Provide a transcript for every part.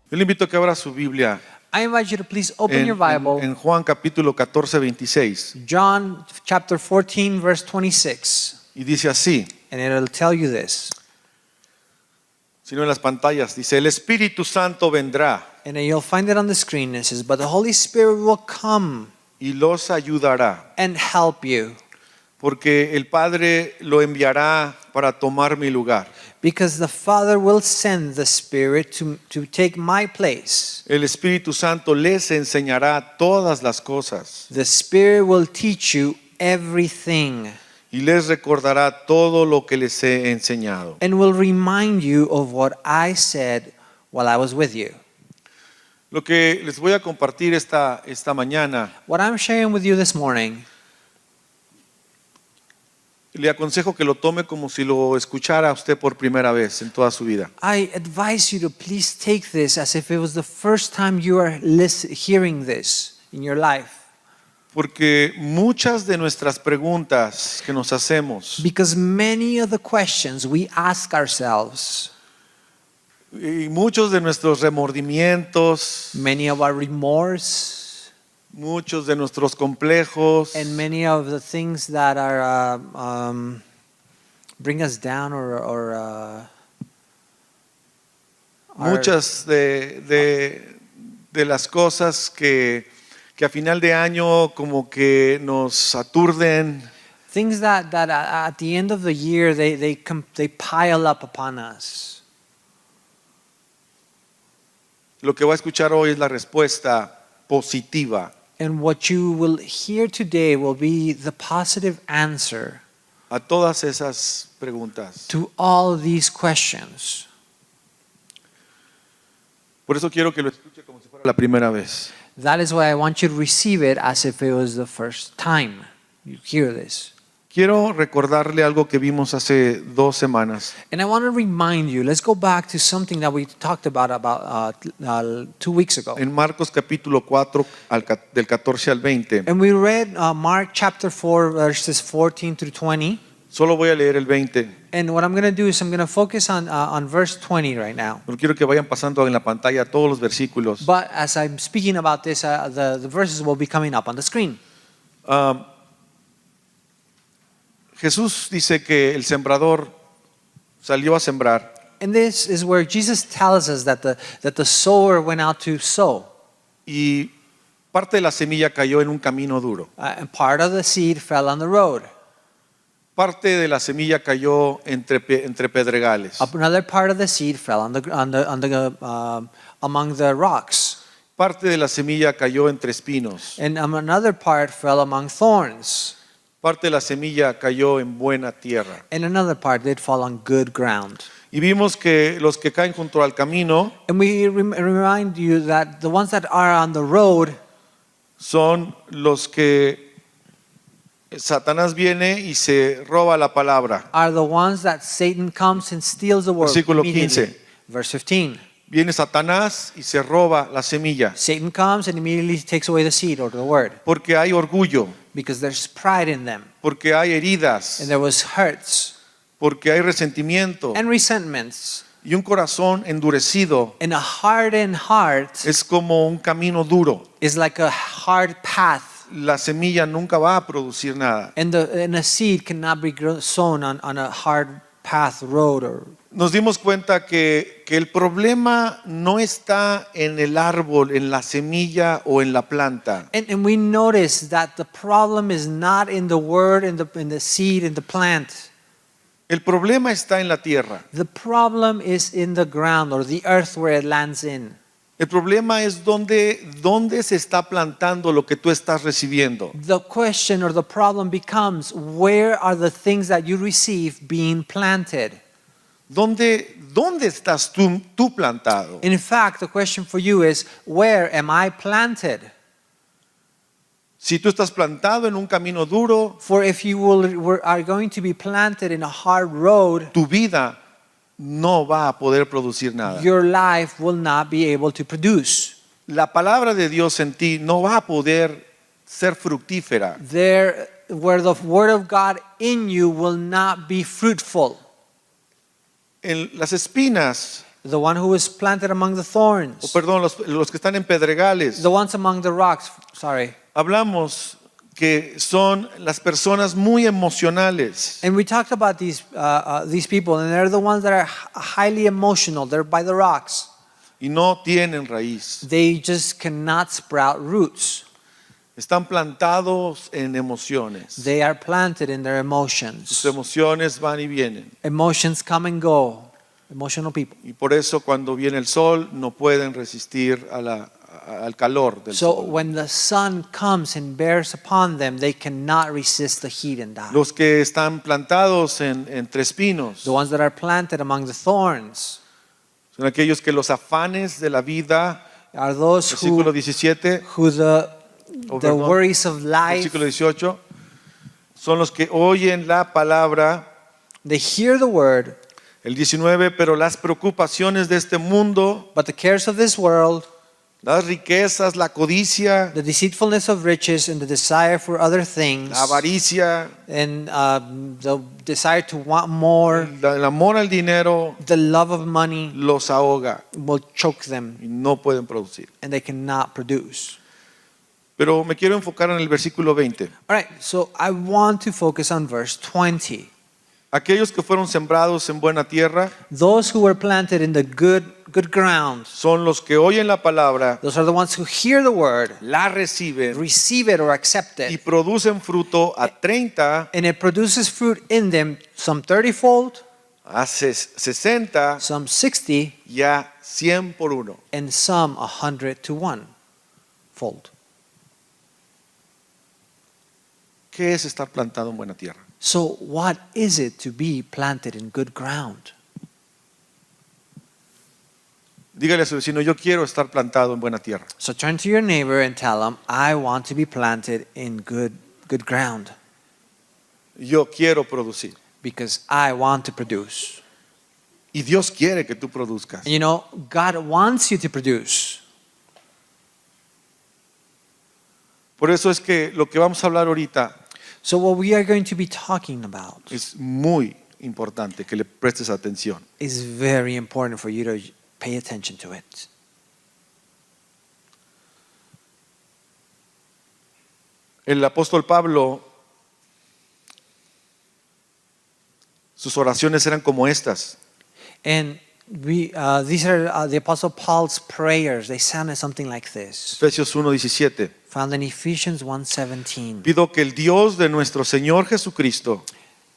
Yo le invito a que abra su Biblia I invite you to please open your en Bible, Juan capítulo 14, 26. John chapter 14, verse 26, Y dice así, and it'll tell you this. sino en las pantallas, dice, el Espíritu Santo vendrá And then you'll find it on the screen. It says, but the Holy Spirit will come y los ayudará, and help you, porque el Padre lo enviará para tomar mi lugar. because the Father will send the Spirit to take my place. El Espíritu Santo les enseñará todas las cosas The Spirit will teach you everything y les recordará todo lo que les he enseñado. and will remind you of what I said while I was with you. Lo que les voy a compartir esta mañana, What I'm sharing with you this morning, le aconsejo que lo tome como si lo escuchara usted por primera vez en toda su vida. I advise you to please take this as if it was the first time you are hearing this in your life. Porque muchas de nuestras preguntas que nos hacemos Because many of the questions we ask ourselves, y muchos de nuestros remordimientos, many of our remorse, muchos de nuestros complejos, and many of the things that are bring us down or are- muchas de las cosas que a final de año como que nos aturden, things that at the end of the year they pile up upon us. lo que va a escuchar hoy es la respuesta positiva And what you will hear today will be the positive answer a todas esas preguntas. to all these questions. Por eso quiero que lo escuche como si fuera la primera vez. That is why I want you to receive it as if it was the first time you hear this. Quiero recordarle algo que vimos hace 2 semanas. And I want to remind you, let's go back to something that we talked about 2 weeks ago. En Marcos capítulo 4, del 14 al 20. And we read Mark chapter 4, verses 14 through 20. Solo voy a leer el 20. And what I'm going to do is I'm going to focus on verse 20 right now. Pero quiero que vayan pasando en la pantalla todos los versículos. But as I'm speaking about this, the verses will be coming up on the screen. Jesús dice que el sembrador salió a sembrar And this is where Jesus tells us that the sower went out to sow. y parte de la semilla cayó en un camino duro. And part of the seed fell on the road. Parte de la semilla cayó entre pedregales. Another part of the seed fell among the rocks. Parte de la semilla cayó entre espinos. And another part fell among thorns. Parte de la semilla cayó en buena tierra. And another part did fall on good ground. Y vimos que los que caen junto al camino And we remind you that the ones that are on the road son los que Satanás viene y se roba la palabra. are the ones that Satan comes and steals the word. Versículo Immediately. 15. Verse 15. Viene Satanás y se roba la semilla. Satan comes and immediately takes away the seed or the word, Porque hay orgullo, because there's pride in them, porque hay heridas, and there was hurts porque hay resentimiento and resentments, y un corazón endurecido and a hardened heart es como un camino duro. is like a hard path, La semilla nunca va a producir nada. and a seed cannot be sown on a hard path road. Nos dimos cuenta que el problema no está en el árbol, en la semilla o en la planta. And we notice that the problem is not in the word, in the seed, in the plant. El problema está en la tierra. The problem is in the ground or the earth where it lands in. El problema es dónde se está plantando lo que tú estás recibiendo. The question or the problem becomes, where are the things that you receive being planted? ¿Dónde estás tú plantado? In fact, the question for you is, where am I planted? Si tú estás plantado en un camino duro, For if you are going to be planted in a hard road, tu vida no va a poder producir nada. your life will not be able to produce. La palabra de Dios en ti no va a poder ser fructífera. Where the word of God in you will not be fruitful. En las espinas The one who was planted among the o thorns. perdón, los que están en pedregales. The ones among the rocks. Sorry. Hablamos que son las personas muy emocionales. And we talked about these people, and they're the ones that are highly emotional. They're by the rocks. Y no tienen raíz. They just cannot sprout roots. Están plantados en emociones. They are planted in their Sus emotions. emociones van y vienen. Emotions come and go. Emotional people. Y por eso cuando viene el sol no pueden resistir al calor del So sol. when the sun comes and bears upon them, they cannot resist the heat and die. Los que están plantados entre espinos The ones that are planted among the thorns son aquellos que los afanes de la vida, are those versículo 17, who the perdón, worries of life, versículo 18, son los que oyen la palabra. they hear the word, El 19, pero las preocupaciones de este mundo, but the cares of this world, las riquezas, la codicia, the deceitfulness of riches and the desire for other things, la avaricia, and the desire to want more, el amor al dinero the love of money los ahoga will choke them y no pueden producir. and they cannot produce. Pero me quiero enfocar en el versículo 20. All right, so I want to focus on verse 20. Aquellos que fueron sembrados en buena tierra Those who were planted in the good ground, son los que oyen la palabra, those are the ones who hear the word, la reciben receive it or accept y it, producen fruto a 30, and it produces fruit in them, some 30-fold, a 60 some 60, y a 100 por uno. and some 100 to 1-fold. ¿Qué es estar plantado en buena tierra? So what is it to be planted in good ground? Dígale a su vecino, yo quiero estar plantado en buena tierra. So turn to your neighbor and tell him, I want to be planted in good ground Yo quiero producir. because I want to produce. Y Dios quiere que tú produzcas. And you know, God wants you to produce. Por eso es que lo que vamos a hablar ahorita So what we are going to be talking about es muy importante que le prestes atención. is very important for you to pay attention to it. El apóstol Pablo, sus oraciones eran como estas. And these are the Apostle Paul's prayers. They sounded something like this. Efesios 1:17. Found in Ephesians 1:17. Pido que el Dios de nuestro Señor Jesucristo,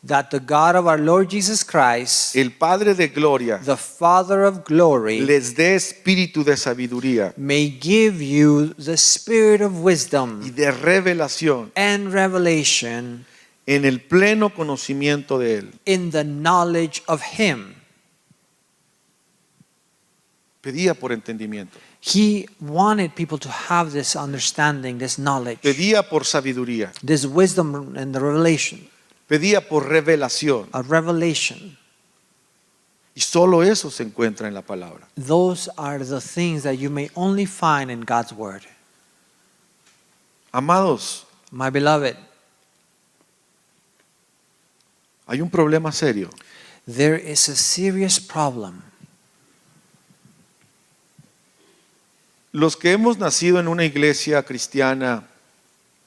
That the God of our Lord Jesus Christ, el Padre de gloria, the Father of glory, les dé espíritu de sabiduría may give you the spirit of y wisdom de revelación and revelation en el pleno conocimiento de Él. in the knowledge of Him. Pedía por entendimiento, He wanted people to have this understanding, this knowledge, pedía por sabiduría, this wisdom and the revelation, pedía por revelación. a revelation. Y solo eso se encuentra en la palabra. Those are the things that you may only find in God's Word. Amados, My beloved, hay un problema serio. there is a serious problem. Los que hemos nacido en una iglesia cristiana,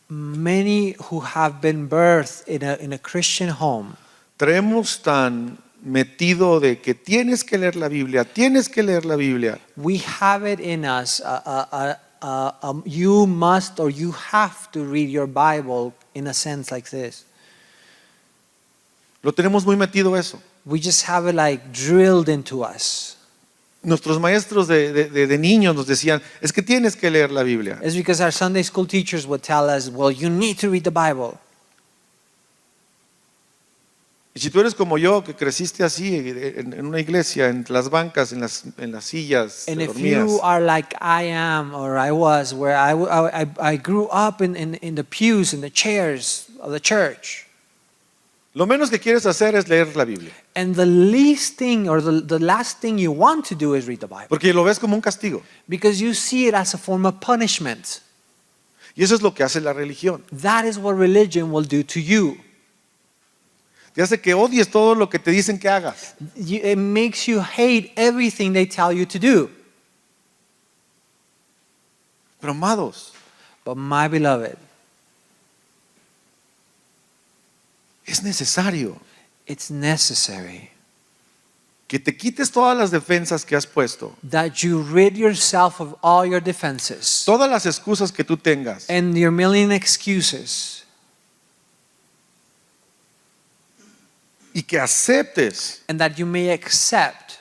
Many who have been birthed in a Christian home, traemos tan metido de que tienes que leer la Biblia, tienes que leer la Biblia. we have it in us. You must or you have to read your Bible in a sense like this. Lo tenemos muy metido eso. We just have it like drilled into us. Nuestros maestros de niños nos decían, es que tienes que leer la Biblia. It's because our Sunday school teachers would tell us, well, you need to read the Bible. Y si tú eres como yo, que creciste así, en una iglesia, en las bancas, en las sillas, And te if dormías, you are like I am or I was, where I grew up in the pews, in the chairs of the church, lo menos que quieres hacer es leer la Biblia, and the least thing or the last thing you want to do is read the Bible, porque lo ves como un castigo. because you see it as a form of punishment. Y eso es lo que hace la religión. That is what religion will do to you. Te hace que odies todo lo que te dicen que hagas. It makes you hate everything they tell you to do. Pero amados, But my beloved, es necesario it's necessary que te quites todas las defensas que has puesto, that you rid yourself of all your defenses todas las excusas que tú tengas, and your million excuses, y que aceptes and that you may accept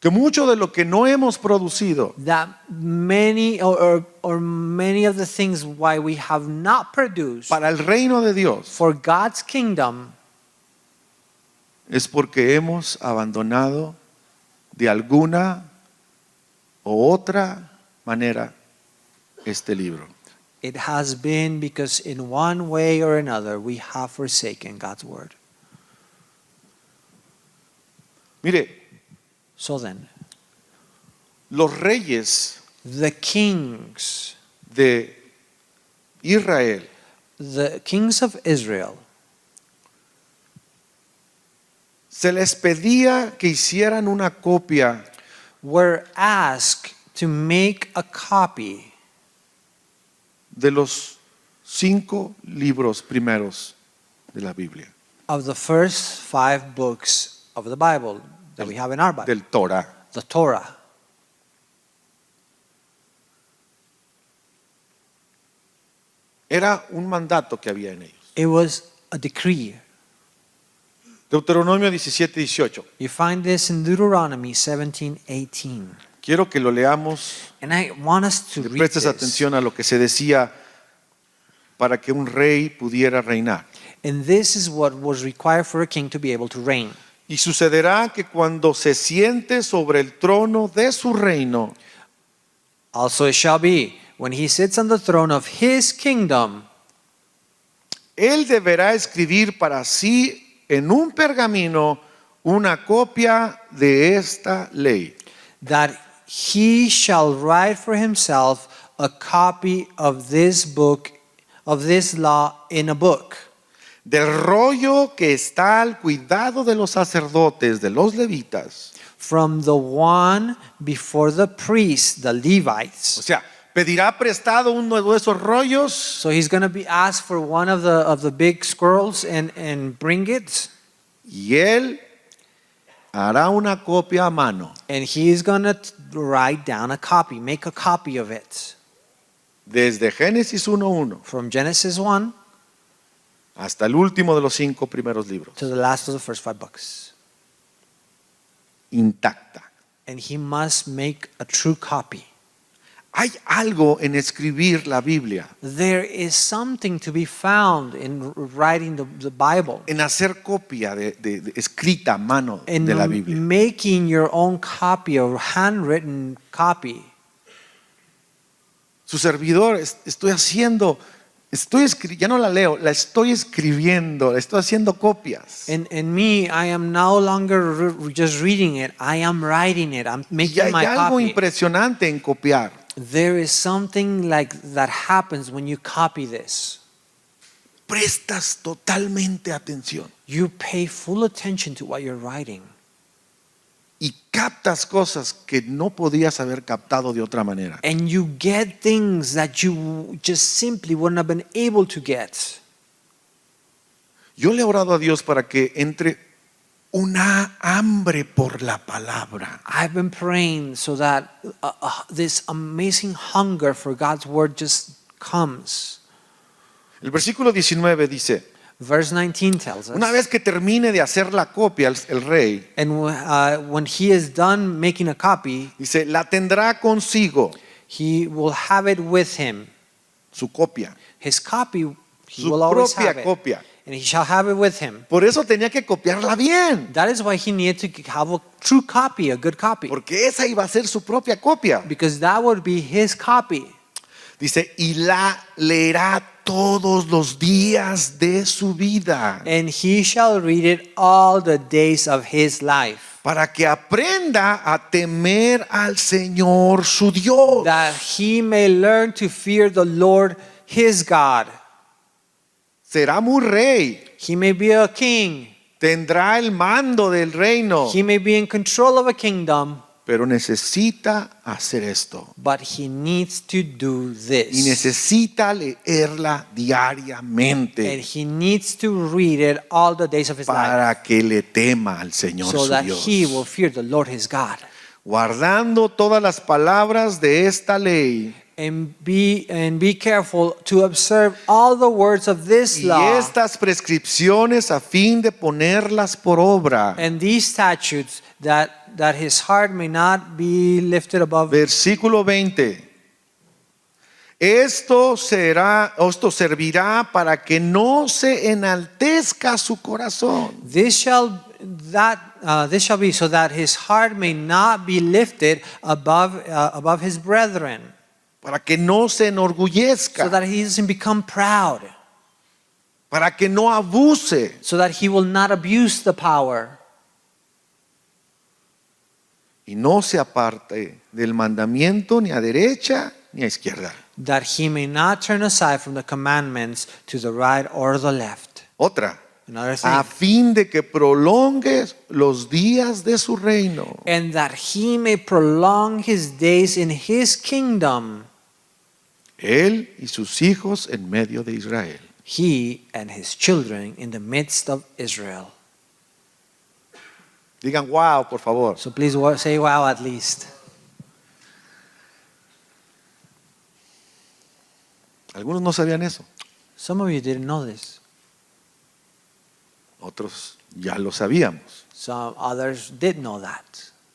que mucho de lo que no hemos producido that many or many of the things why we have not produced para el reino de Dios for God's kingdom es porque hemos abandonado de alguna u otra manera este libro. it has been because in one way or another we have forsaken God's word. Mire, So then, los reyes the kings de Israel of Israel, se les pedía que hicieran una copia were asked to make a copy de los 5 libros primeros de la Biblia, of the first 5 books of the Bible that we have in our Bible, del Torah. the Torah. Era un mandato que había en ellos. It was a decree. Deuteronomio 17:18. You find this in Deuteronomy 17:18. Quiero que lo leamos, And I want us to le read prestes this. atención a lo que se decía para que un rey pudiera reinar. And this is what was required for a king to be able to reign. Y sucederá que cuando se siente sobre el trono de su reino, Also it shall be, when he sits on the throne of his kingdom, él deberá escribir para sí en un pergamino una copia de esta ley. that he shall write for himself a copy of this book, of this law in a book, Del rollo que está al cuidado de los sacerdotes, de los levitas. from the one before the priests, the O Levites. sea, pedirá prestado uno de esos rollos So he's going to be asked for one of the big scrolls and bring it, y él hará una copia a mano. and he is going to write down a copy, make a copy of it. Desde Génesis 1:1 From Genesis 1 hasta el último de los 5 primeros libros. to the last of the first 5 books. Intacta. And he must make a true copy. Hay algo en escribir la Biblia, There is something to be found in writing the Bible, en hacer copia de escrita a mano in de la Biblia. making your own copy or handwritten copy. Su servidor, ya no la leo, la estoy escribiendo, la estoy haciendo copias. And me, I am no longer just reading it, I am writing it, I'm Y making hay my algo copy. impresionante en copiar. There is something like that happens when you copy this. Prestas totalmente atención You pay full attention to what you're writing. y captas cosas que no podías haber captado de otra manera. And you get things that you just simply wouldn't have been able to get. Yo le he orado a Dios para que entre una hambre por la palabra. I've been praying so that this amazing hunger for God's word just comes. El versículo 19 dice, Verse 19 tells us, una vez que termine de hacer la copia el rey, and when he is done making a copy, dice, la tendrá consigo, he will have it with him. su copia, His copy, he su will always propia have it. copia. And he shall have it with him. Por eso tenía que copiarla bien, That is why he needed to have a true copy, a good copy. porque esa iba a ser su propia copia. Because that would be his copy. Dice, y la leerá todos los días de su vida, And he shall read it all the days of his life, para que aprenda a temer al Señor su Dios. that he may learn to fear the Lord his God. será muy rey, He may be a king. tendrá el mando del reino, He may be in control of a kingdom, pero necesita hacer esto. but he needs to do Y this. necesita leerla And diariamente he needs to read it all the days of his life para que le tema al Señor so su that he will Dios. fear the Lord his God. Guardando todas las palabras de esta ley And be careful to observe all the words of this y law estas prescripciones a fin de ponerlas por obra. and these statutes that his heart may not be lifted above. Versículo 20. Esto servirá para que no se enaltezca su corazón. This shall be so that his heart may not be lifted above his brethren, Para que no se so enorgullezca, that he doesn't become proud, para que no abuse, so that he will not abuse the power, y no se aparte del mandamiento ni a derecha ni a izquierda. that he may not turn aside from the commandments to the right or the left. Otra, Another thing. a fin de que prolongue los días de su reino. And that he may prolong his days in his kingdom, Él y sus hijos en medio de Israel. he and his children in the midst of Israel. Digan wow, por favor. So please say wow at least. Algunos no sabían eso, Some of you didn't know this. otros ya lo sabíamos. Some others did know that.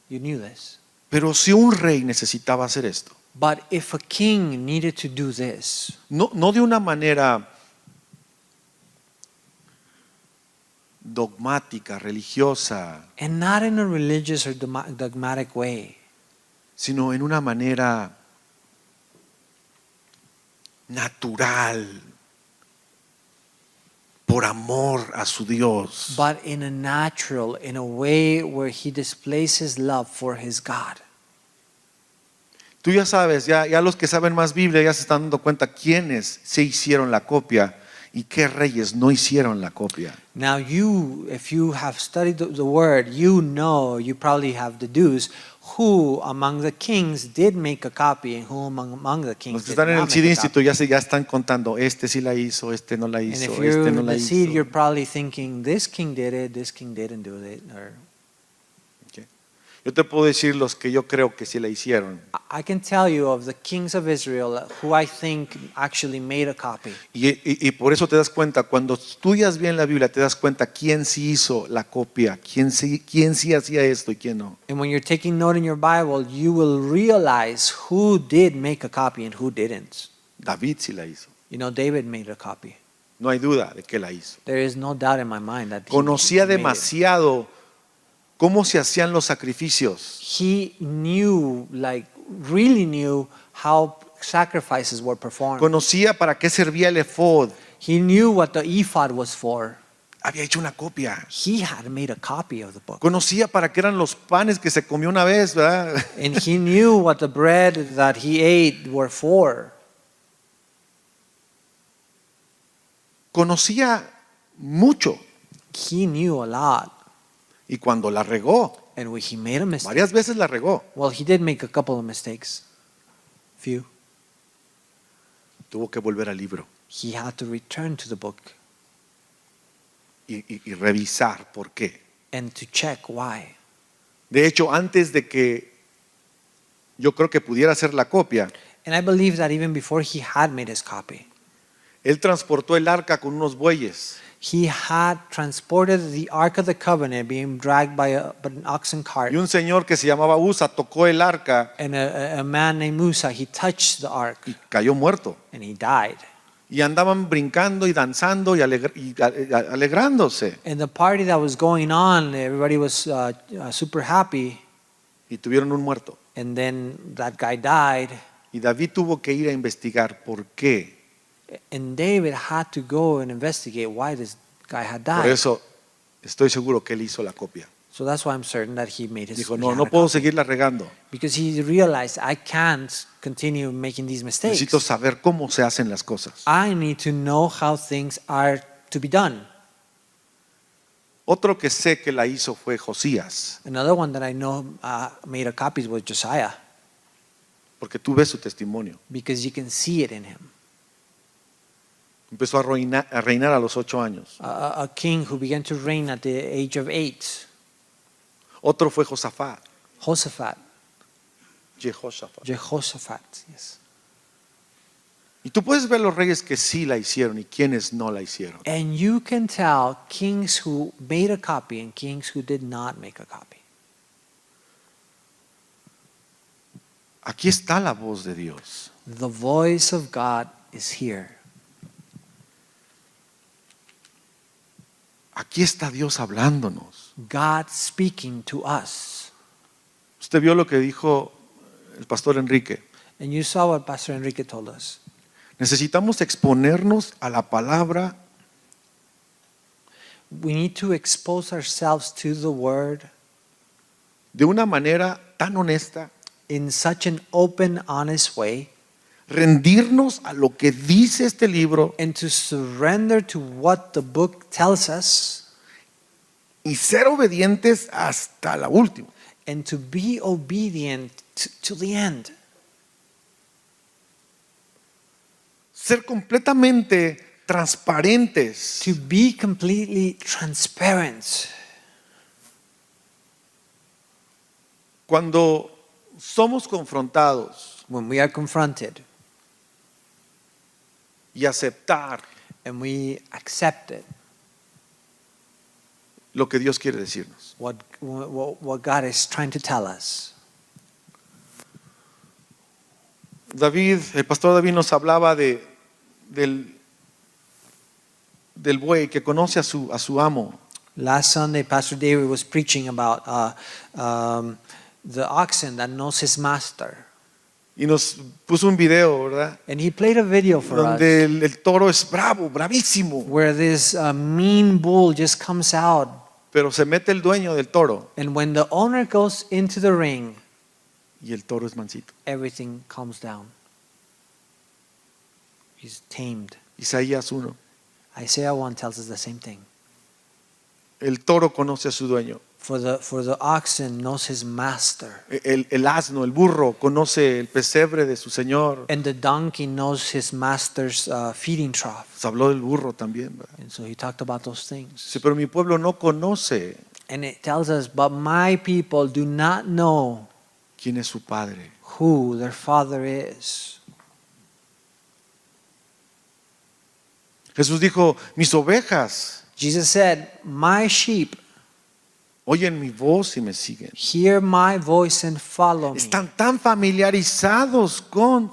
You knew this. Pero si un rey necesitaba hacer esto, But if a king needed to do this, no de una manera dogmática, religiosa, and not in a religious or dogmatic way, sino en una manera natural, por amor a su Dios, but in a natural, in a way where he displays his love for his God. tú ya sabes, ya los que saben más Biblia ya se están dando cuenta quiénes se hicieron la copia y qué reyes no hicieron la copia. Now you, if you have studied the word, you know, you probably have deduced who among the kings did make a copy and who among the Los kings que did están en not el make Seed a Institute copy. ya están contando, este sí la hizo, este no la And hizo, if este you're no in la the seed, hizo. you're probably thinking, this king did it, this king didn't do it. Or Ok. Yo te puedo decir los que yo creo que sí la hicieron. I can tell you of the kings of Israel who I think actually made a copy. Y por eso te das cuenta, cuando estudias bien la Biblia, te das cuenta quién sí hizo la copia, quién sí hacía esto y quién no. And when you're taking note in your Bible, you will realize who did make a copy and who didn't. David sí la hizo. You know, David made a copy. No hay duda de que la hizo. There is no doubt in my mind that Conocía made it. demasiado cómo se hacían los sacrificios. He knew, like, really knew how sacrifices were performed. Conocía para qué servía el efod. He knew what the ephod was for. Había hecho una copia. He had made a copy of the book. Conocía para qué eran los panes que se comió una vez, ¿verdad? And he knew what the bread that he ate were for. Conocía mucho. He knew a lot. Y cuando la regó, And when he made a mistake, varias veces la regó, well, he did make a couple of mistakes. Few. tuvo que volver al libro He had to return to the book y revisar por qué. and to check why. De hecho, antes de que yo creo que pudiera hacer la copia, And I believe that even before he had made his copy, él transportó el arca con unos bueyes. he had transported the Ark of the Covenant being dragged by an oxen cart. Y un señor que se llamaba Usa tocó el arca And a man named Musa, he touched the ark y cayó muerto. and he died. Y andaban brincando y danzando y alegrándose. And the party that was going on, everybody was super happy. Y tuvieron un muerto. And then that guy died. Y David tuvo que ir a investigar por qué. And David had to go and investigate why this guy had Por died. eso estoy seguro que él hizo la copia. So that's why I'm certain that he made his. Dijo, he no, had no a puedo copy. seguirla regando. Because he realized I can't continue making these mistakes. Necesito saber cómo se hacen las cosas. I need to know how things are to be done. Otro que sé que la hizo fue Josías, Another one that I know made a copy was Josiah, porque tú ves su testimonio. because you can see it in him. Empezó a reinar a los 8 años. A king who began to reign at the age of 8. Otro fue Josafat, Jehoshaphat. Jehoshaphat, yes. Y tú puedes ver los reyes que sí la hicieron y quienes no la hicieron. And you can tell kings who made a copy and kings who did not make a copy. Aquí está la voz de Dios. The voice of God is here. Aquí está Dios hablándonos. God speaking to us. Usted vio lo que dijo el pastor Enrique. And you saw what Pastor Enrique told us. Necesitamos exponernos a la palabra We need to expose ourselves to the word de una manera tan honesta, in such an open, honest way, rendirnos a lo que dice este libro and to surrender to what the book tells us, y ser obedientes hasta la última. and to be obedient to the end. Ser completamente transparentes. To be completely transparent. Cuando somos confrontados When we are confronted y aceptar and we accept it, lo que Dios quiere decirnos. what God is trying to tell us. El pastor David nos hablaba del buey que conoce a su amo. Last Sunday, Pastor David was preaching about the oxen that knows his master. Y nos puso un video, ¿verdad? And he played a video for Donde us el toro es bravo, bravísimo. where this mean bull just comes out. Pero se mete el dueño del toro And when the owner goes into the ring, y el toro es mansito. everything calms down. He's tamed. Isaías 1. Isaiah 1 tells us the same thing. El toro conoce a su dueño. For the oxen knows his master. El asno, el burro, conoce el pesebre de su señor. And the donkey knows his master's feeding trough. Se habló del burro también, ¿verdad? And so he talked about those things. Sí, pero mi pueblo no conoce And it tells us, but my people do not know quién es su padre. who their father is. Jesús dijo, mis ovejas Jesus said, my sheep oyen mi voz y me siguen. hear my voice and follow me. Están tan familiarizados con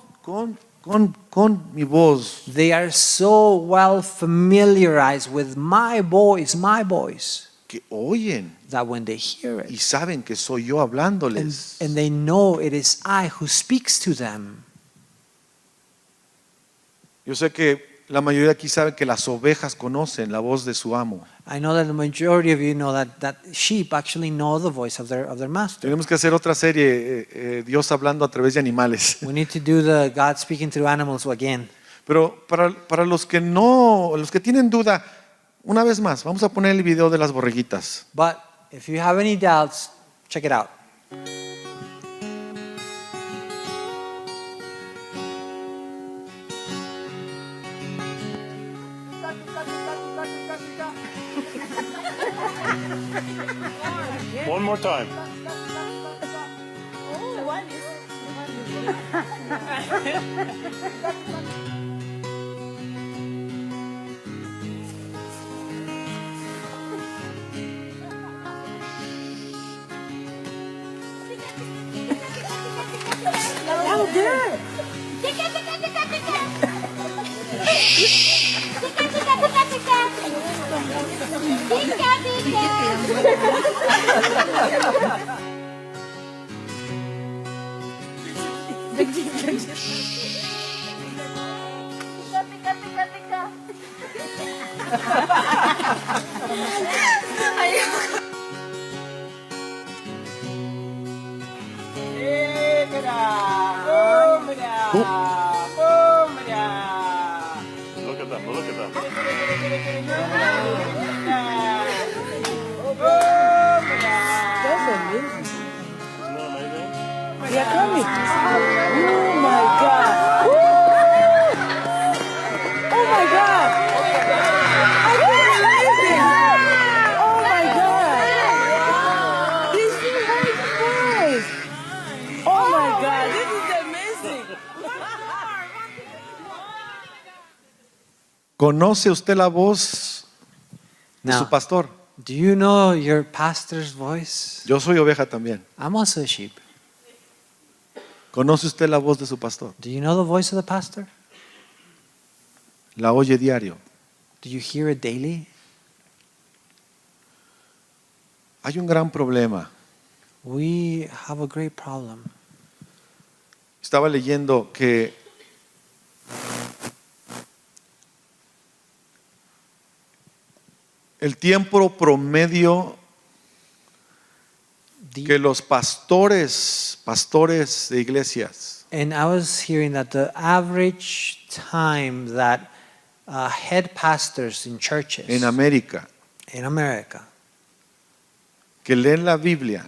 mi voz They are so well familiarized with my voice, que oyen that when they hear y it, saben que soy yo hablándoles. and they know it is I who speaks to them. Yo sé que la mayoría aquí sabe que las ovejas conocen la voz de su amo. I know that the majority of you know that sheep actually know the voice of their master. Tenemos que hacer otra serie, Dios hablando a través de animales. We need to do the God speaking through animals again. Pero para los que tienen duda, una vez más, vamos a poner el video de las borreguitas. But if you have any doubts, check it out. One more time. Mommy. Oh my God. Woo! Oh my God. I can't believe this. Oh my God. This is my voice. Oh my God. This is amazing. ¿Conoce usted la voz de su Now, pastor? do you know your pastor's voice? Yo soy oveja también. I'm also a sheep. ¿Conoce usted la voz de su pastor? Do you know the voice of the pastor? La oye diario. Do you hear it daily? Hay un gran problema. We have a great problem. Estaba leyendo que el tiempo promedio que los pastores de iglesias And I was hearing that the average time that head pastors in churches en América in America que leen la Biblia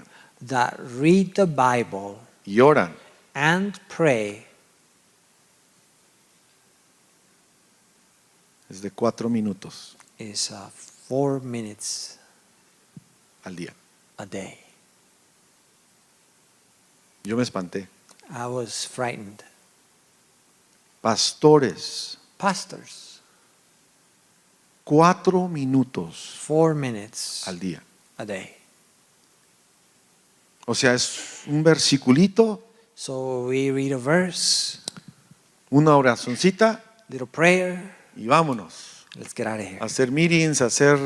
that read the Bible y oran and pray es de 4 minutos is 4 minutes al día. a day. Yo me espanté. I was frightened. Pastores, Pastors, 4 minutos 4 minutes al día. a day. O sea, es un versiculito, So we read a verse, una oracioncita little prayer, y vámonos. let's get out of here. A hacer meetings, a hacer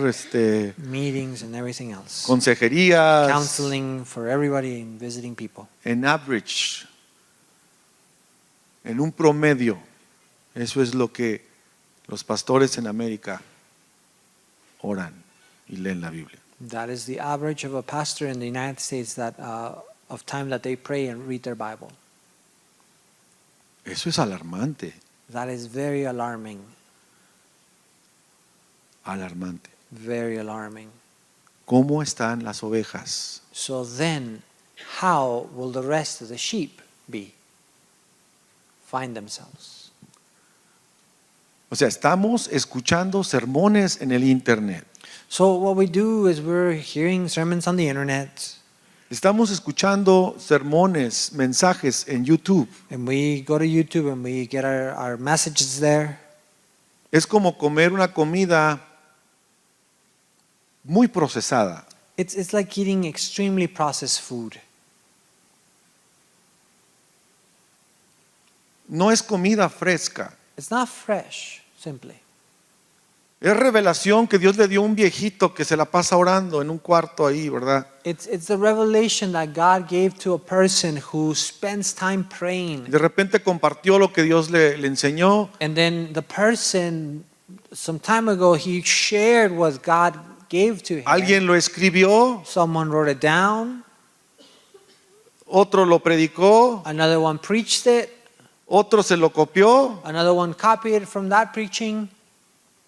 Meetings and everything else. consejerías. Counseling for everybody and visiting people. En average, en un promedio, eso es lo que los pastores en América oran y leen la Biblia. That is the average of a pastor in the United States that of time that they pray and read their Bible. Eso es alarmante, That is very alarming. alarmante. Very alarming. ¿Cómo están las ovejas? So then, how will the rest of the sheep find themselves? O sea, estamos escuchando sermones en el internet. So what we do is we're hearing sermons on the internet, Estamos escuchando sermones, mensajes en YouTube. and we go to YouTube and we get our messages there. Es como comer una comida muy procesada. It's like eating extremely processed food. No es comida fresca. It's not fresh, simply. Es revelación que Dios le dio a un viejito que se la pasa orando en un cuarto ahí, ¿verdad? It's the revelation that God gave to a person who spends time praying. De repente compartió lo que Dios le enseñó And then the person, some time ago, he shared what God gave to him. alguien lo escribió, Someone wrote it down. otro lo predicó, Another one preached it. otro se lo copió, Another one copied it from that preaching.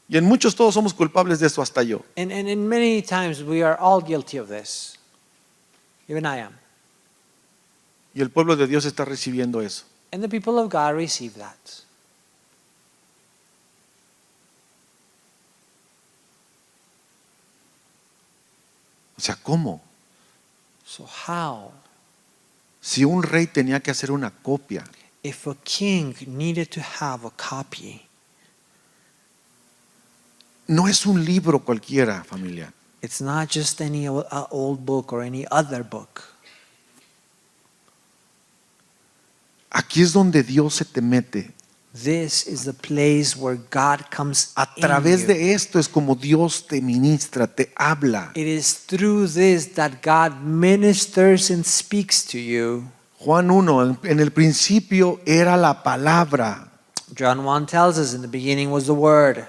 y en muchos todos somos culpables de eso, hasta yo. And in many times we are all guilty of this. Even I am. Y el pueblo de Dios está recibiendo eso. And the people of God receive that. O sea, ¿cómo? So how? Si un rey tenía que hacer una copia, If a king needed to have a copy, no es un libro cualquiera, familia. it's not just any old book or any other book. Aquí es donde Dios se te mete. This is the place where God comes A in través you. de esto es como Dios te ministra, te habla. It is through this that God ministers and speaks to you. Juan 1, en el principio era la palabra, John 1 tells us in the beginning was the Word,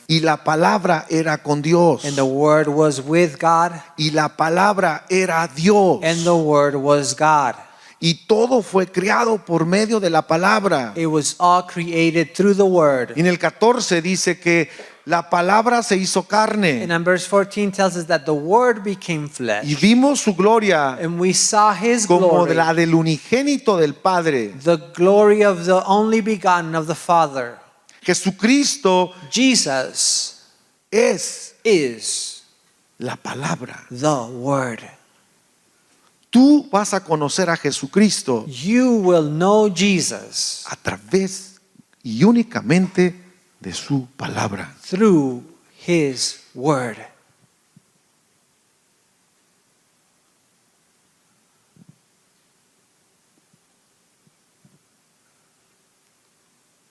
y la palabra era con Dios, and the Word was with God, y la palabra era Dios, and the Word was God. y todo fue creado por medio de la palabra. It was all created through the Word. Y en el 14 dice que la palabra se hizo And carne then verse 14 tells us that the Word became y flesh. vimos su gloria And we saw His como glory, la del unigénito del Padre. the glory of the only begotten of the Father. Jesucristo Jesus es is la palabra. the Word. Tú vas a conocer a Jesucristo You will know Jesus a través y únicamente de su palabra. through His Word.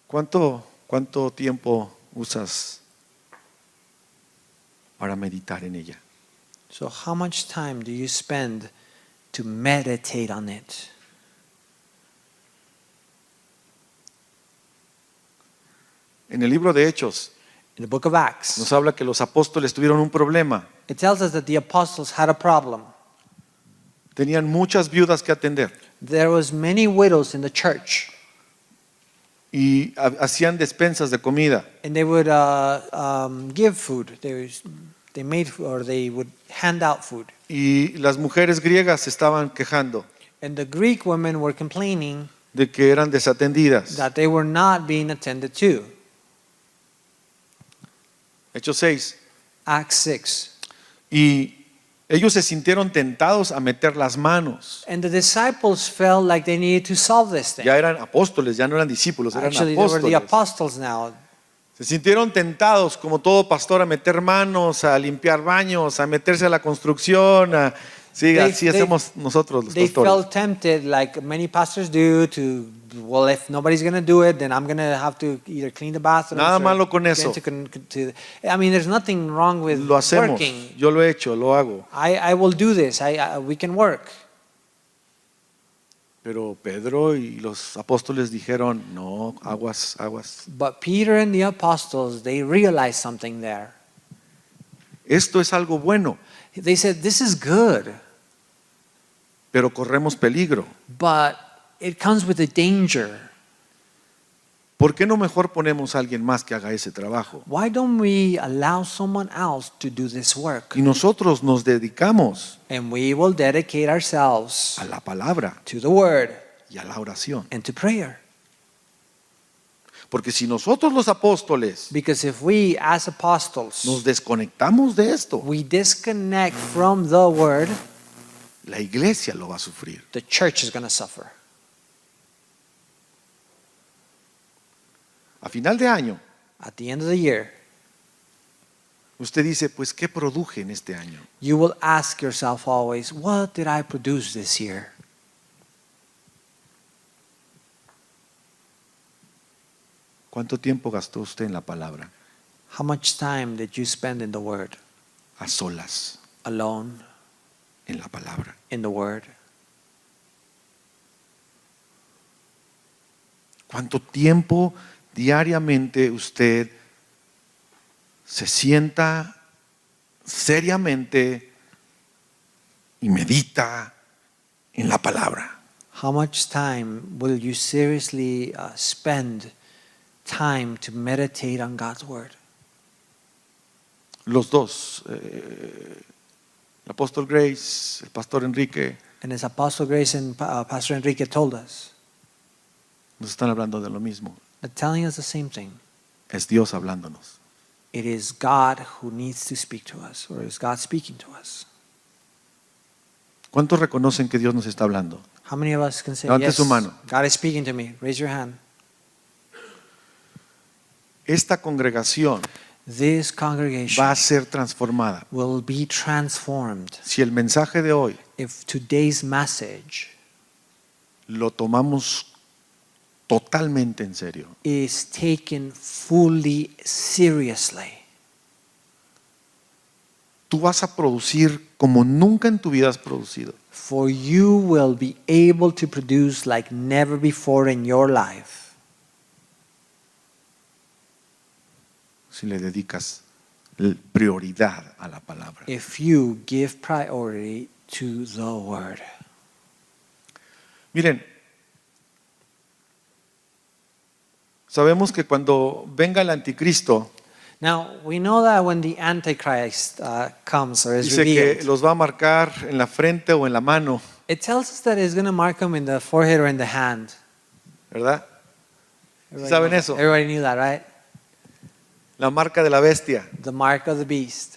¿Cuánto tiempo usas para meditar en ella? So, how much time do you spend to meditate on it? En el libro de Hechos In the book of Acts, nos habla que los apóstoles tuvieron un problema. it tells us that the apostles had a problem. Tenían muchas viudas que atender There was many widows in the church, y hacían despensas de comida. and they would give food. They made or they would hand out food. Y las mujeres griegas se estaban quejando And the Greek women were complaining de que eran desatendidas. that they were not being attended to. Hechos 6. Acts 6. Y ellos se sintieron tentados a meter las manos. And the disciples felt like they needed to solve this thing. Ya eran apóstoles, ya no eran discípulos, eran Actually, they were the apóstoles. apostles now. Se sintieron tentados, como todo pastor, a meter manos, a limpiar baños, a meterse a la construcción. Sí, así hacemos nosotros los They pastores. felt tempted, like many pastors do, to, well, if nobody's going to do it, then I'm going to have to either clean the bathrooms. Nada or malo con get eso. I mean, there's nothing wrong with Lo hacemos, working. yo lo he hecho, lo hago. I will do this. We can work. Pero Pedro y los apóstoles dijeron, no, aguas, aguas. But Peter and the apostles, they realized something there. Esto es algo bueno, They said, this is good, pero corremos peligro. but it comes with a danger. ¿Por qué no mejor ponemos a alguien más que haga ese trabajo? Why don't we allow someone else to do this work? Y nosotros nos dedicamos And we will dedicate ourselves a la palabra to the word y a la oración. and to prayer. Porque si nosotros los apóstoles Because if we, as apostles, nos desconectamos de esto, we disconnect from the word, la iglesia lo va a sufrir. the church is going to suffer. A final de año, At the end of the year, usted dice, pues, ¿qué produje en este año? you will ask yourself always, what did I produce this year? ¿Cuánto tiempo gastó usted en la palabra? How much time did you spend in the word? A solas, Alone en la palabra. in the word? ¿Cuánto tiempo diariamente usted se sienta seriamente y medita en la palabra? How much time will you seriously spend time to meditate on God's word? Los dos, el apóstol Grace, el pastor Enrique, And as Apostle Grace and Pastor Enrique told us, nos están hablando de lo mismo. they're telling us the same thing. Es Dios hablándonos. It is God who needs to speak to us, or is God speaking to us? ¿Cuántos reconocen que Dios nos está hablando? How many of us can say, Levante yes, su mano. God is speaking to me? Raise your hand. Esta congregación This congregation va a ser transformada will be transformed si el mensaje de hoy if today's message lo tomamos totalmente en serio. is taken fully seriously. Tú vas a producir como nunca en tu vida has producido. For you will be able to produce like never before in your life Si le dedicas prioridad a la palabra. if you give priority to the word. Miren, sabemos que cuando venga el anticristo, Now, we know that when the Antichrist comes or is Dice que revealed, los va a marcar en la frente o en la mano, it tells us that it's going to mark him in the forehead or in the hand. ¿verdad? Everybody ¿Saben knows- eso? Everybody knew that, right? La marca de la bestia. The mark of the beast.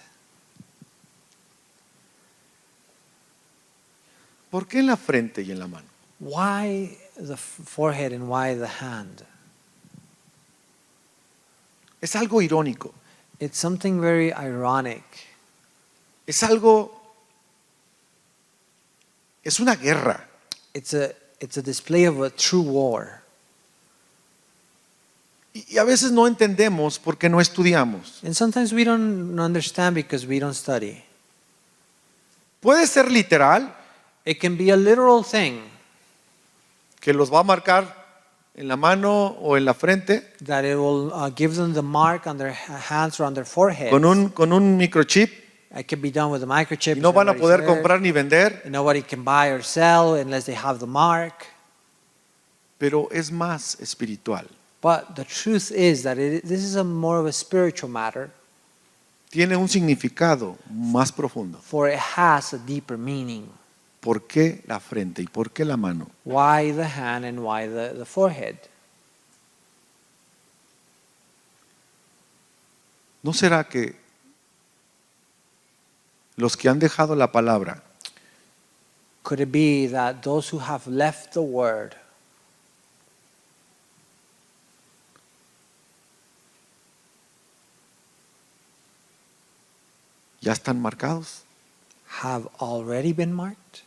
¿Por qué en la frente y en la mano? Why the forehead and why the hand? Es algo irónico. It's something very ironic. Es algo, es una guerra. It's a display of a true war. Y a veces no entendemos porque no estudiamos. And sometimes we don't understand because we don't study. Puede ser literal, It can be a literal thing que los va a marcar en la mano o en la frente that it will give them the mark on their hands or on their forehead. con un microchip It can be done with a microchip. y no van a everybody's poder there. comprar ni vender, And nobody can buy or sell unless they have the mark. pero es más espiritual. But the truth is that this is more of a spiritual matter, Tiene un significado más profundo. for it has a deeper meaning. ¿Por qué la frente y por qué la mano? Why the hand and why the forehead? ¿No será que los que han dejado la palabra Could it be that those who have left the word ya están marcados? have already been marked?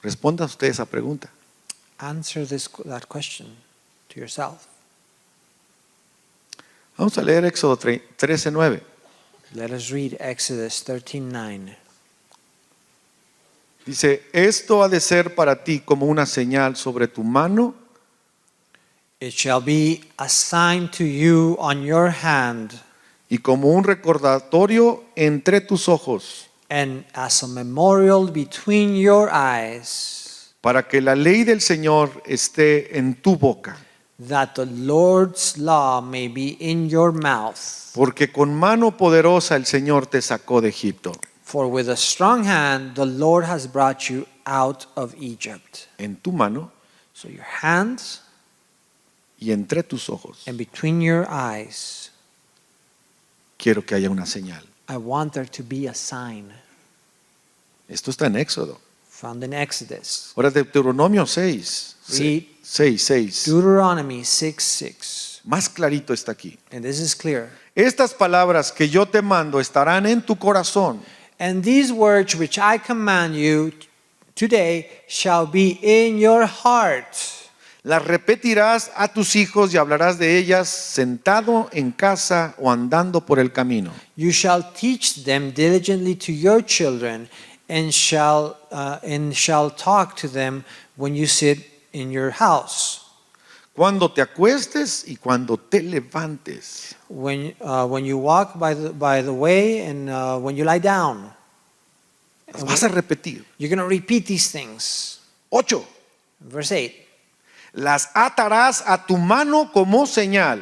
Responda usted esa pregunta. Answer that question to yourself. Vamos a leer Éxodo 13:9. Let us read Exodus 13:9. Dice, esto ha de ser para ti como una señal sobre tu mano It shall be a sign to you on your hand, y como un recordatorio entre tus ojos, and as a memorial between your eyes, para que la ley del Señor esté en tu boca. that the Lord's law may be in your mouth. Porque con mano poderosa el Señor te sacó de Egipto. For with a strong hand the Lord has brought you out of Egypt. En tu mano So your hands y entre tus ojos. and between your eyes, Quiero que haya una señal. I want there to be a sign. Esto está en Éxodo. Found in Exodus. Ahora Deuteronomio 6. Read 6. Deuteronomy 6:6. Más clarito está aquí. And this is clear. Estas palabras que yo te mando estarán en tu corazón. And these words which I command you today shall be in your heart. Las repetirás a tus hijos y hablarás de ellas sentado en casa o andando por el camino. You shall teach them diligently to your children, and shall talk to them when you sit in your house, Cuando te acuestes y cuando te levantes. when you walk by the way, and when you lie down. Las vas a repetir. You're going to repeat these things. 8. Verse 8. Las atarás a tu mano como señal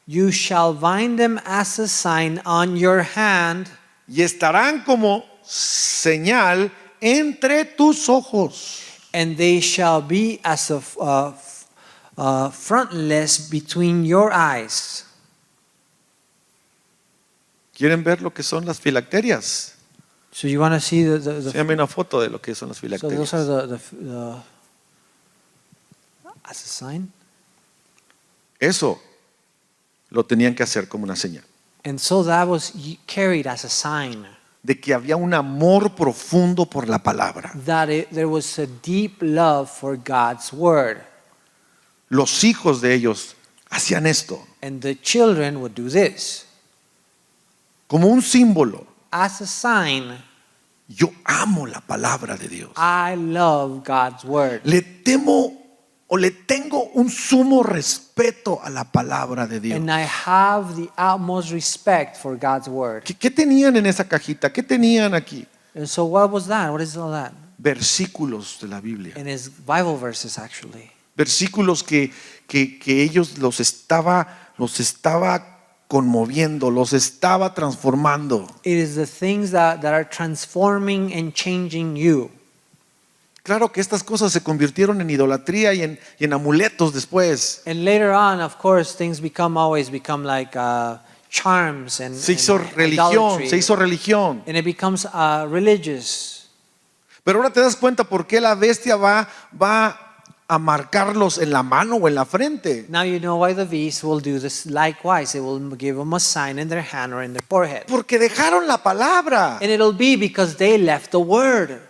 You shall bind them as a sign on your hand, y estarán como señal entre tus ojos. and they shall be as a frontless between your eyes. ¿Quieren ver lo que son las filacterias? So you want to see the Enséñame una foto de lo que son las so filacterias. those are the as a sign. Eso lo tenían que hacer como una señal. And so that was carried as a sign De que había un amor profundo por la palabra. that there was a deep love for God's word. Los hijos de ellos hacían esto And the children would do this como un símbolo. as a sign. Yo amo la palabra de Dios. I love God's word. Le temo o le tengo un sumo respeto a la palabra de Dios. And I have the utmost respect for God's word. ¿Qué tenían en esa cajita? ¿Qué tenían aquí? And so what was that? What is all that? Versículos de la Biblia. And it's Bible verses actually. Versículos que ellos los estaba conmoviendo, los estaba transformando. It is the things that are transforming and changing you. Claro que estas cosas se convirtieron en idolatría y en amuletos después. And later on, of course, things always become like charms and, Se hizo and religión, idolatry. se hizo religión. And it becomes religious. Pero ahora te das cuenta por qué la bestia va a marcarlos en la mano o en la frente. Now you know why the beast will do this likewise. It will give them a sign in their hand or in their forehead. Porque dejaron la palabra, And it'll be because they left the word.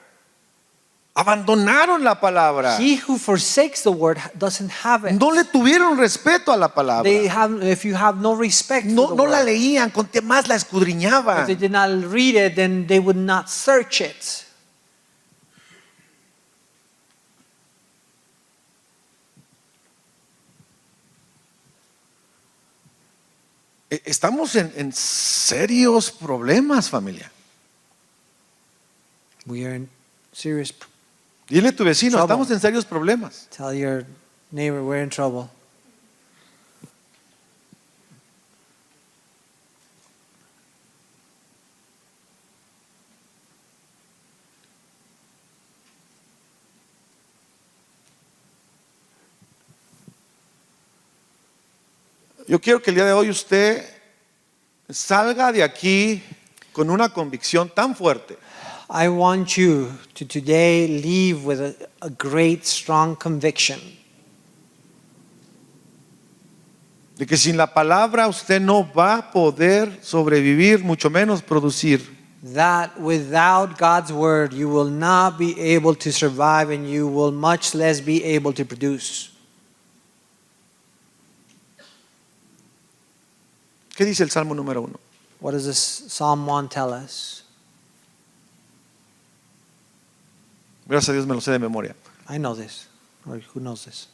abandonaron la palabra. He who forsakes the word doesn't have it. No le tuvieron respeto a la palabra. If you have no respect for No the la word, leían, con más la if escudriñaban. they did not read it, then they would not search it. Estamos en serios problemas, familia. We are in serious. Dile a tu vecino, Trouble. estamos en serios problemas. Tell your neighbor we're in trouble. Yo quiero que el día de hoy usted salga de aquí con una convicción tan fuerte I want you to today leave with a great, strong conviction de que sin la palabra usted no va a poder sobrevivir, mucho menos producir. that without God's word, you will not be able to survive and you will much less be able to produce. ¿Qué dice el Salmo número 1? What does this Psalm 1 tell us? Gracias a Dios me lo sé de memoria. I know this. Or who knows this?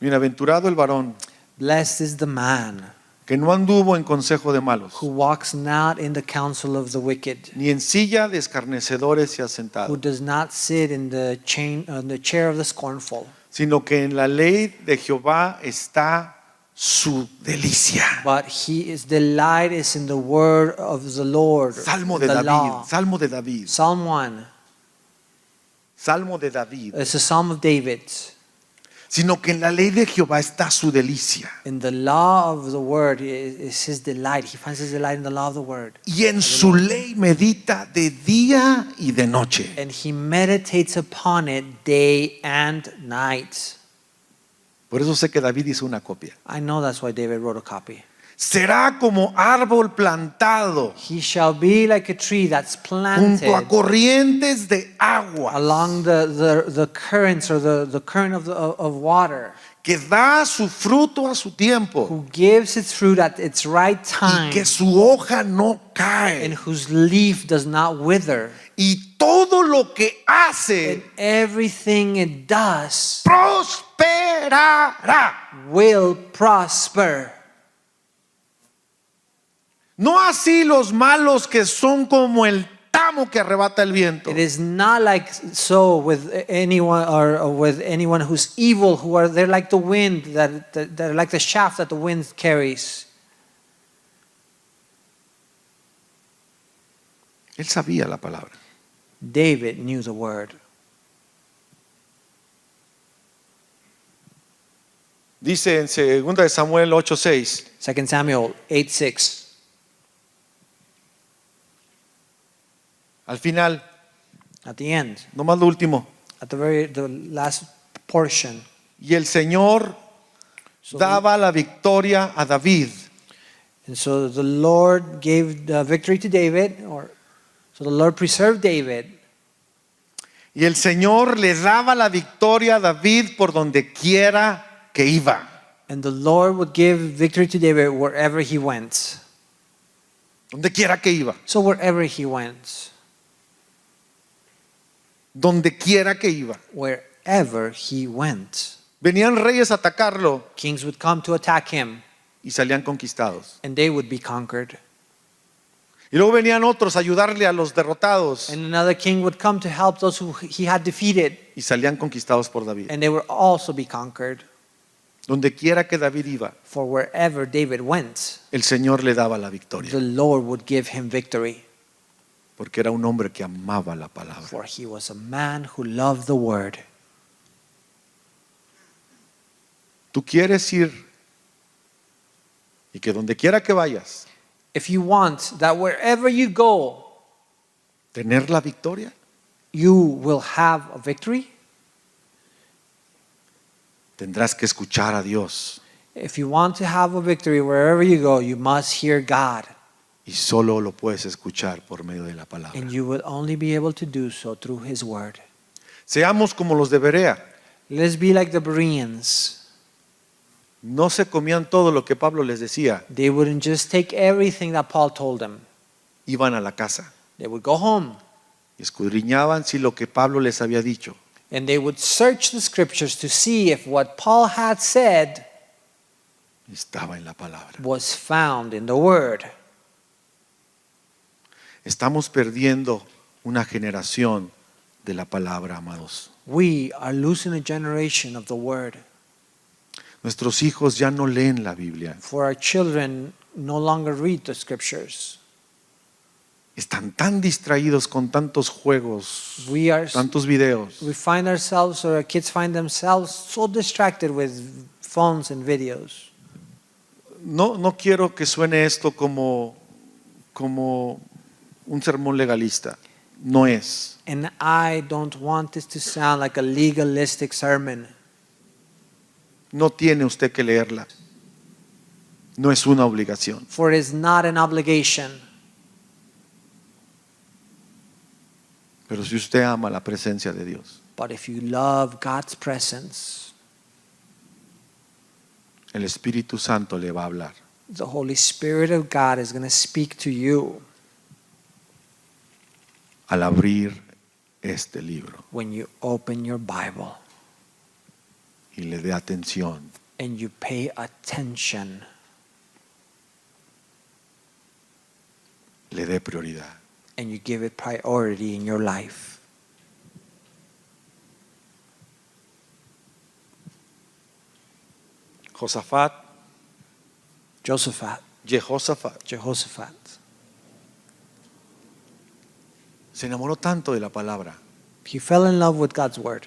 Bienaventurado el varón Blessed is the man que no anduvo en consejo de malos, who walks not in the counsel of the wicked, ni en silla de escarnecedores se ha who sentado, does not sit in the chair of the scornful, sino que en la ley de Jehová está su delicia. but his delight is in the word of the Lord, Salmo de the David, law. Salmo de David, Psalm 1 Salmo de David. is a psalm of David. Sino que en la ley de Jehová está su delicia. In the law of the word is his delight. He finds his delight in the law of the word. Y en su ley medita de día y de noche. And he meditates upon it day and night. Por eso sé que David hizo una copia. I know that's why David wrote a copy. Será como árbol plantado He shall be like a tree that's planted junto a corrientes de agua, along the currents or the current of water, que da su fruto a su tiempo who gives its fruit at its right y time, que su hoja no and cae. whose leaf does not wither. Y todo lo que And hace everything it does prosperará. will prosper. No así los malos que son como el tamo que arrebata el viento. It is not like so with anyone or with anyone who's evil, they're like the wind that are like the shaft that the wind carries. Él sabía la palabra. David knew the word. Dice en 2 de Samuel 8:6. 2 Samuel 8:6. Al final, At the end, nomás lo último. at the last portion. Y el Señor So, daba la victoria a David. and so the Lord gave the victory to David, so the Lord preserved David. Y el Señor le daba la victoria a David por donde quiera que iba. And the Lord would give victory to David wherever he went. Donde quiera que iba. So wherever he went, Donde quiera que iba. wherever he went, Venían reyes a atacarlo kings would come to attack him y salían conquistados. and they would be conquered. Y luego venían otros a ayudarle a los derrotados And another king would come to help those who he had defeated, y salían conquistados por David. and they would also be conquered. Donde quiera que David iba, For wherever David went, el Señor le daba la victoria, the Lord would give him victory. porque era un hombre que amaba la palabra. For he was a man who loved the word. Tú quieres ir y que donde quiera que vayas, If you want that wherever you go, tener la victoria, you will have a victory, tendrás que escuchar a Dios if you want to have a victory wherever you go, you must hear God. y solo lo puedes escuchar por medio de la palabra. And you will only be able to do so through his word. Seamos como los de Berea. Let's be like the Bereans. No se comían todo lo que Pablo les decía, They wouldn't just take everything that Paul told them. iban a la casa They would go home y escudriñaban si lo que Pablo les había dicho and they would search the scriptures to see if what Paul had said estaba en la palabra. was found in the word. Estamos perdiendo una generación de la palabra, amados. We are losing a generation of the word. Nuestros hijos ya no leen la Biblia. For our children no longer read the scriptures. Están tan distraídos con tantos juegos, We tantos videos. find ourselves, or our kids find themselves so distracted with phones and videos. No quiero que suene esto como un sermón legalista. No es. And I don't want this to sound like a legalistic sermon. No tiene usted que leerla. No es una obligación. For it is not an obligation. Pero si usted ama la presencia de Dios, But if you love God's presence, el Espíritu Santo le va a hablar. the Holy Spirit of God is going to speak to you Al abrir este libro when you open your Bible y le dé atención, and you pay attention, le dé prioridad. and you give it priority in your life. Jehoshafat Jehoshaphat se enamoró tanto de la palabra he fell in love with God's word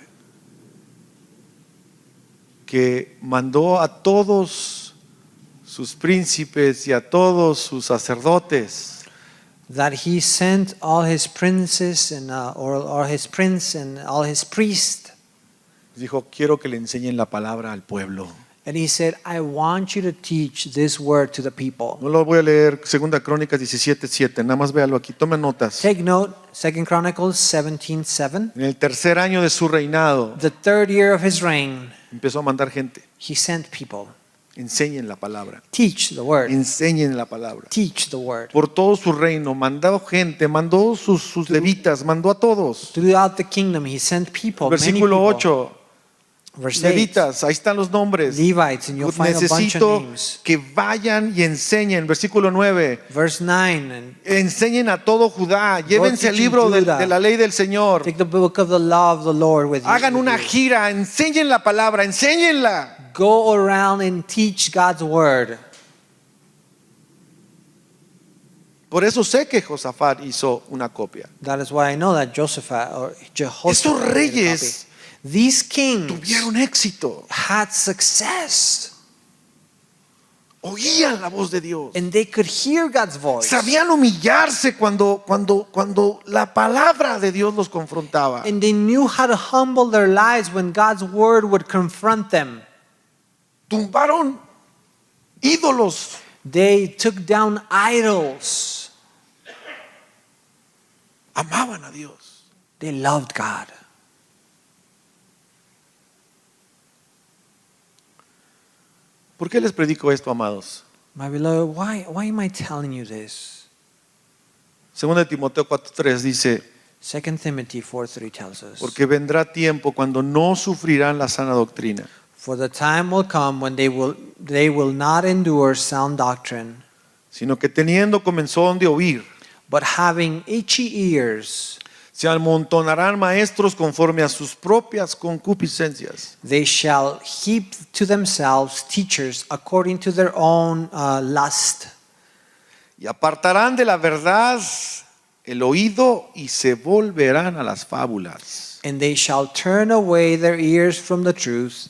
que mandó a todos sus príncipes y a todos sus sacerdotes that he sent all his princes and or his prince and all his priests, dijo, quiero que le enseñen la palabra al pueblo. and he said, I want you to teach this word to the people. No lo voy a leer, 2 Crónicas 17:7, nada más véalo aquí, tome notas. Take note, 2 Chronicles 17:7. En el tercer año de su reinado The third year of his reign, empezó a mandar gente, he sent people. enseñen la palabra, Teach the word. enseñen la palabra. Teach the word. Por todo su reino, mandó gente, mandó sus levitas, mandó a todos. Throughout the kingdom, he sent people. Versículo many people. 8, Verse 8. levitas, ahí están los nombres. Levites, and you'll find a bunch of Necesito names. que vayan y enseñen. Versículo 9. Verse 9. And Enseñen a todo Judá. Llévense el teaching libro de Judah. la ley del Señor. take the book of the law of the Lord with you. Hagan with una you. gira. Enseñen la palabra. Enséñenla. Go around and teach God's word. Por eso sé que Josafat hizo una copia. That is why I know that Jehoshaphat Estos made a reyes copy. These kings tuvieron éxito. had success, Oían la voz de Dios. and they could hear God's voice. Sabían humillarse cuando la palabra de Dios los confrontaba. And they knew how to humble their lives when God's word would confront them. Tumbaron ídolos. They took down idols. Amaban a Dios. They loved God. ¿Por qué les predico esto, amados? My beloved, why am I telling you this? 2 Timoteo 4:3 dice, 2 Timothy 4:3 tells us, porque vendrá tiempo cuando no sufrirán la sana doctrina, for the time will come when they will not endure sound doctrine, sino que teniendo comenzón de oír, but having itchy ears, se amontonarán maestros conforme a sus propias concupiscencias. they shall heap to themselves teachers according to their own lust. Y apartarán de la verdad el oído y se volverán a las fábulas. And they shall turn away their ears from the truth,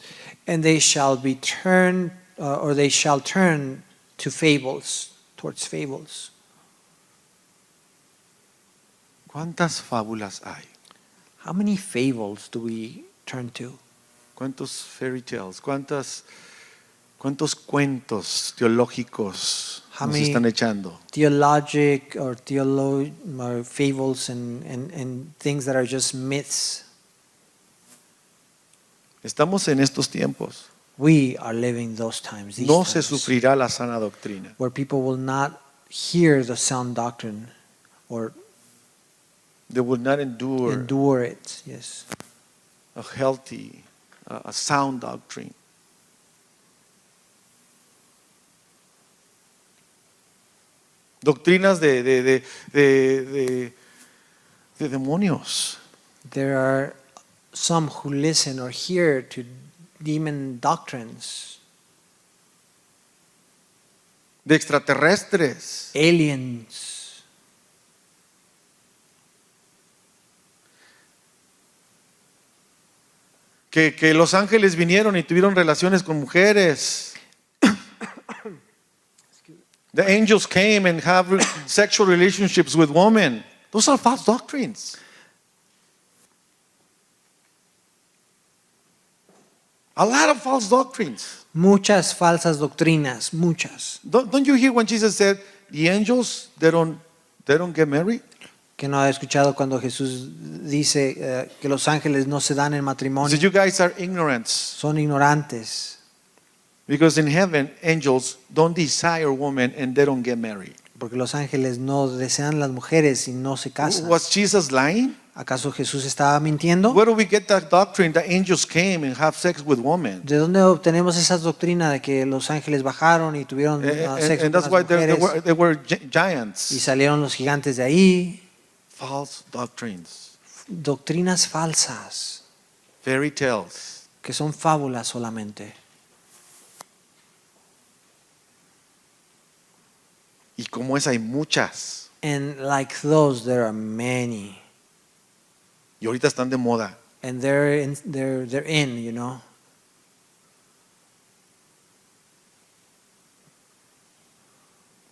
and they shall be turned, or they shall turn to fables, towards fables. ¿Cuántas fábulas hay? How many fables do we turn to? ¿Cuántos fairy tales? ¿Cuántos cuentos teológicos How nos many- están echando? Theologic or or fables and things that are just myths. Estamos en estos tiempos. We are living those times, these No se times, sufrirá la sana doctrina. where people will not hear the sound doctrine or They will not endure endure it. Yes. a healthy, a sound doctrine. Doctrinas de demonios. There are some who listen or hear to demon doctrines, De extraterrestres. aliens, Que los ángeles vinieron y tuvieron relaciones con mujeres. The angels came and have sexual relationships with women. Those are false doctrines. A lot of false doctrines. muchas falsas doctrinas, muchas. Don't you hear when Jesus said, the angels, they don't get married? Que no ha escuchado cuando Jesús dice que los ángeles no se dan en He matrimonio, said, you guys are ignorant. son ignorantes. Because in heaven, angels don't desire women and they don't get married. Porque los ángeles no desean las mujeres y no se casan. Was Jesus lying? ¿Acaso Jesús estaba mintiendo? Where do we get that doctrine that angels came and have sex with women? ¿De dónde obtenemos esa doctrina de que los ángeles bajaron y tuvieron sexo And con that's las why mujeres they were y giants. salieron los gigantes de ahí? False doctrines, Doctrinas falsas fairy tales. que son fábulas solamente. Y como esa hay muchas. And like those, there are many. Y ahorita están de moda. And they're in, you know.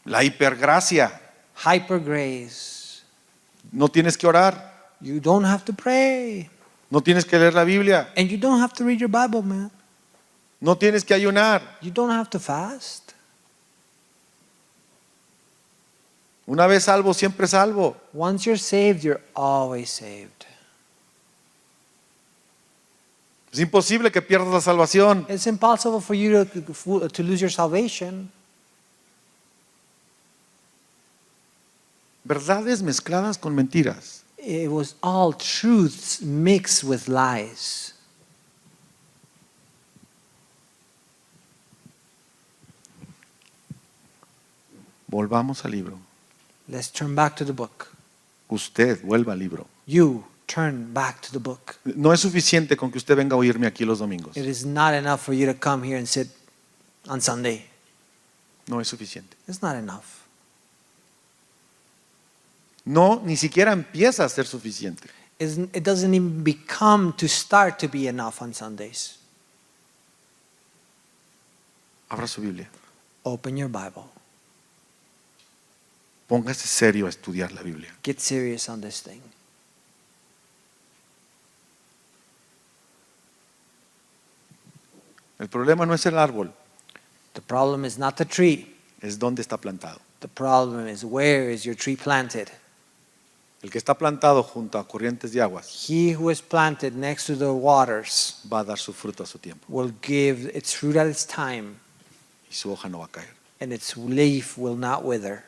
La hipergracia. Hyper grace. No tienes que orar. You don't have to pray. No tienes que leer la Biblia. And you don't have to read your Bible, man. No tienes que ayunar. You don't have to fast. Una vez salvo, siempre salvo. Once you're saved, you're always saved. Es imposible que pierdas la salvación. It's impossible for you to lose your salvation. Verdades mezcladas con mentiras. It was all truths mixed with lies. Volvamos al libro. Let's turn back to the book. Usted vuelva al libro. You turn back to the book. No es suficiente con que usted venga a oírme aquí los domingos. It is not enough for you to come here and sit on Sunday. No es suficiente. It's not enough. No, ni siquiera empieza a ser suficiente. It doesn't even become to start to be enough on Sundays. Abra su Biblia. Open your Bible. Póngase serio a estudiar la Biblia. Get serious on this thing. El problema no es el árbol, The problem is not the tree. es dónde está plantado. The problem is where is your tree planted? El que está plantado junto a corrientes de aguas He who is planted next to the waters va a dar su fruto a su tiempo will give its fruit at its time, y su hoja no va a caer. and its leaf will not wither.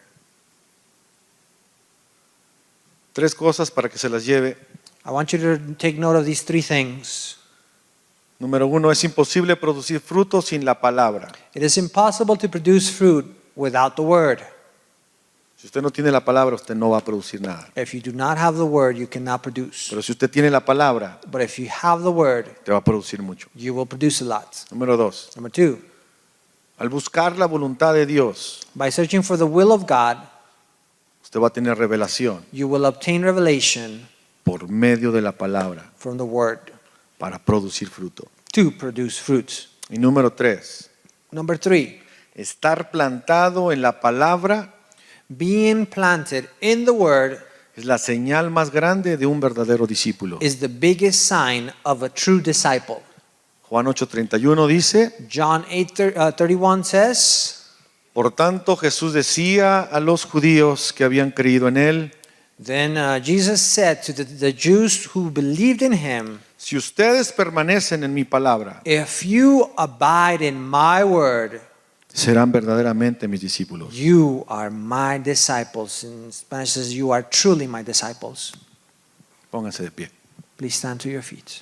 3 cosas para que se las lleve. I want you to take note of these 3 things. Número 1, es imposible producir fruto sin la palabra. It is impossible to produce fruit without the word. Si usted no tiene la palabra, usted no va a producir nada. If you do not have the word, you cannot produce. Pero si usted tiene la palabra, But if you have the word, te va a producir mucho. you will produce a lot. Número 2. Number 2, Al buscar la voluntad de Dios, by searching for the will of God, usted va a tener revelación you will obtain revelation por medio de la palabra from the word para producir fruto. to produce fruits. Y número 3. Number 3, Estar plantado en la palabra being planted in the word es la señal más grande de un verdadero discípulo. is the biggest sign of a true disciple. Juan 8:31 dice, John 8:31 says, por tanto Jesús decía a los judíos que habían creído en él, then Jesus said to the Jews who believed in him, si ustedes permanecen en mi palabra, if you abide in my word, serán verdaderamente mis discípulos. you are my disciples. In Spanish says, you are truly my disciples. Pónganse de pie. Please stand to your feet.